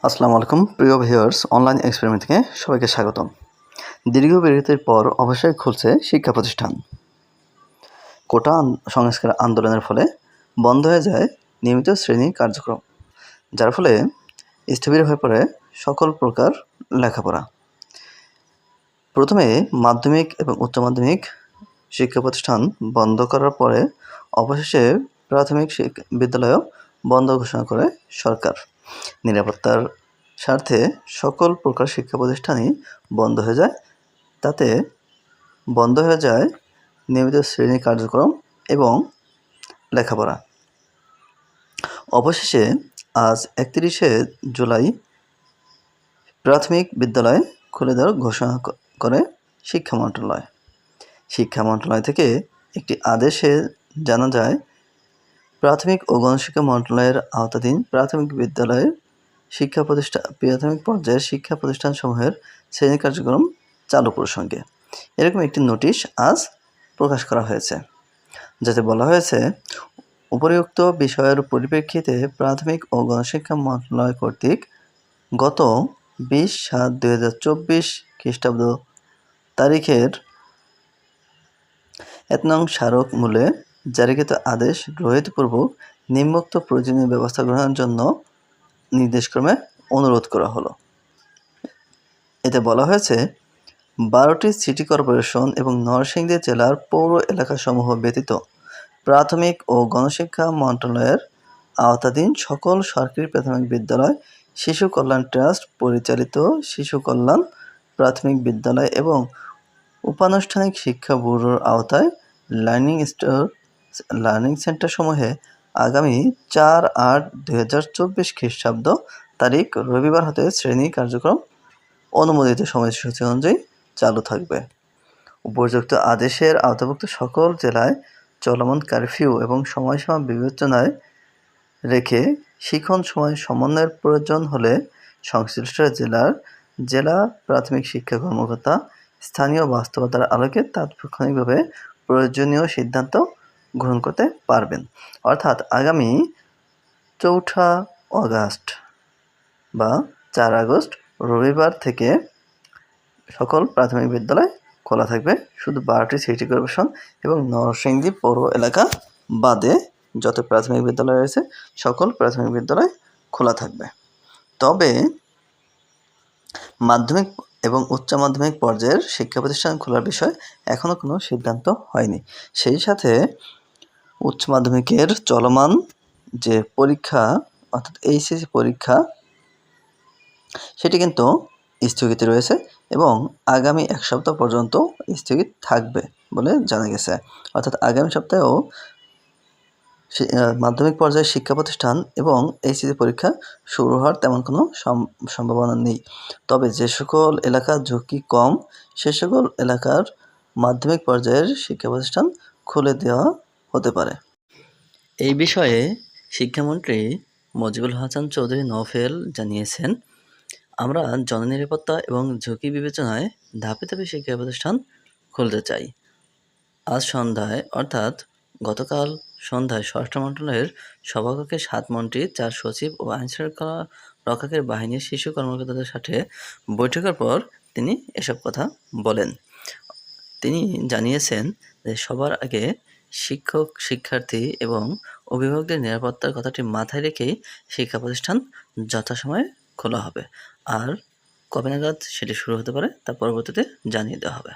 আসসালামু আলাইকুম প্রিয় ভিউয়ার্স, অনলাইন এক্সপেরিমেন্ট থেকে সবাইকে স্বাগতম। দীর্ঘ বিরতির পর অবশ্যই খুলছে শিক্ষা প্রতিষ্ঠান। কোটা সংস্কার আন্দোলনের ফলে বন্ধ হয়ে যায় নিয়মিত শ্রেণী কার্যক্রম, যার ফলে স্থবির হয়ে পড়ে সকল প্রকার লেখাপড়া। প্রথমে মাধ্যমিক এবং উচ্চ মাধ্যমিক শিক্ষা প্রতিষ্ঠান বন্ধ করার পরে অবশেষে প্রাথমিক বিদ্যালয়ও বন্ধ ঘোষণা করে সরকার। নিরাপত্তার স্বার্থে সকল প্রকার শিক্ষা প্রতিষ্ঠানই বন্ধ হয়ে যায়। তাতে বন্ধ হয়ে যায় নিয়মিত শ্রেণী কার্যক্রম এবং লেখাপড়া। অবশেষে আজ 31শে জুলাই প্রাথমিক বিদ্যালয় খুলে দেওয়ার ঘোষণা করে শিক্ষা মন্ত্রণালয়। শিক্ষা মন্ত্রণালয় থেকে একটি আদেশে জানা যায়, প্রাথমিক ও গণশিক্ষা মন্ত্রণালয়ের আওতাধীন প্রাথমিক পর্যায়ের শিক্ষা প্রতিষ্ঠানসমূহের শ্রেণী কার্যক্রম চালু প্রসঙ্গে এরকম একটি নোটিশ আজ প্রকাশ করা হয়েছে, যাতে বলা হয়েছে উপরিউক্ত বিষয়ের পরিপ্রেক্ষিতে প্রাথমিক ও গণশিক্ষা মন্ত্রণালয় কর্তৃক গত 20/7/2024 খ্রিস্টাব্দ তারিখের 1 নং স্মারক মূলে জারিকৃত আদেশ গ্রহীতপূর্বক নিম্নোক্ত প্রয়োজনীয় ব্যবস্থা গ্রহণের জন্য নির্দেশক্রমে অনুরোধ করা হলো। এতে বলা হয়েছে, 12টি সিটি কর্পোরেশন এবং নরসিংদী জেলার পৌর এলাকাসমূহ ব্যতীত প্রাথমিক ও গণশিক্ষা মন্ত্রণালয়ের আওতাধীন সকল সরকারি প্রাথমিক বিদ্যালয়, শিশু কল্যাণ ট্রাস্ট পরিচালিত শিশু কল্যাণ প্রাথমিক বিদ্যালয় এবং উপানুষ্ঠানিক শিক্ষা ব্যুরোর আওতায় লার্নিং সেন্টারসমূহে আগামী 4/8/2024 খ্রিস্টাব্দ তারিখ রবিবার হতে শ্রেণী কার্যক্রম অনুমোদিত সময়সূচি অনুযায়ী চালু থাকবে। উপযুক্ত আদেশের আওতাভুক্ত সকল জেলায় চলমান কারফিউ এবং সময়সীমা বিবেচনায় রেখে শিখন সময় সমন্বয়ের প্রয়োজন হলে সংশ্লিষ্ট জেলা প্রাথমিক শিক্ষা কর্মকর্তা স্থানীয় বাস্তবতার আলোকে তাৎক্ষণিকভাবে প্রয়োজনীয় সিদ্ধান্ত গ্রহণ করতে পারবেন। অর্থাৎ আগামী 4 আগস্ট বা 4 আগস্ট রবিবার থেকে সকল প্রাথমিক বিদ্যালয় খোলা থাকবে। শুধু 12টি সিটি কর্পোরেশন এবং নরসিংদী পৌর এলাকা বাদে যত প্রাথমিক বিদ্যালয় রয়েছে সকল প্রাথমিক বিদ্যালয় খোলা থাকবে। তবে মাধ্যমিক এবং উচ্চ মাধ্যমিক পর্যায়ের শিক্ষা প্রতিষ্ঠান খোলার বিষয়ে এখনও কোনো সিদ্ধান্ত হয়নি। সেই সাথে উচ্চ মাধ্যমিকের চলমান যে পরীক্ষা অর্থাৎ এইচএসসি পরীক্ষা, সেটি কিন্তু স্থগিত রয়েছে এবং আগামী 1 সপ্তাহ পর্যন্ত স্থগিত থাকবে বলে জানা গেছে। অর্থাৎ আগামী সপ্তাহেও মাধ্যমিক পর্যায়ের শিক্ষা প্রতিষ্ঠান এবং এইচএসসি পরীক্ষা শুরু হওয়ার তেমন কোনো সম্ভাবনা নেই। তবে যে সকল এলাকার ঝুঁকি কম সে সকল এলাকার মাধ্যমিক পর্যায়ের শিক্ষা প্রতিষ্ঠান খুলে দেওয়া হতে পারে। এই বিষয়ে শিক্ষামন্ত্রী মজিবুল হাসান চৌধুরী নওফেল জানিয়েছেন, আমরা জননিরাপত্তা এবং ঝুঁকি বিবেচনায় ধাপে ধাপে শিক্ষা প্রতিষ্ঠান খুলতে চাই। আজ সন্ধ্যায় অর্থাৎ গতকাল সন্ধ্যায় স্বরাষ্ট্র মন্ত্রণালয়ের সভাকক্ষে 7 মন্ত্রী, 4 সচিব ও আইনশৃঙ্খলা রক্ষাকারী বাহিনীর শীর্ষ কর্মকর্তাদের সাথে বৈঠকের পর তিনি এসব কথা বলেন। তিনি জানিয়েছেন যে সবার আগে শিক্ষক, শিক্ষার্থী এবং অভিভাবকদের নিরাপত্তার কথাটি মাথায় রেখেই শিক্ষা প্রতিষ্ঠান যথাসময়ে খোলা হবে। আর কবে নাগাদ সেটি শুরু হতে পারে তা পরবর্তীতে জানিয়ে দেওয়া হবে।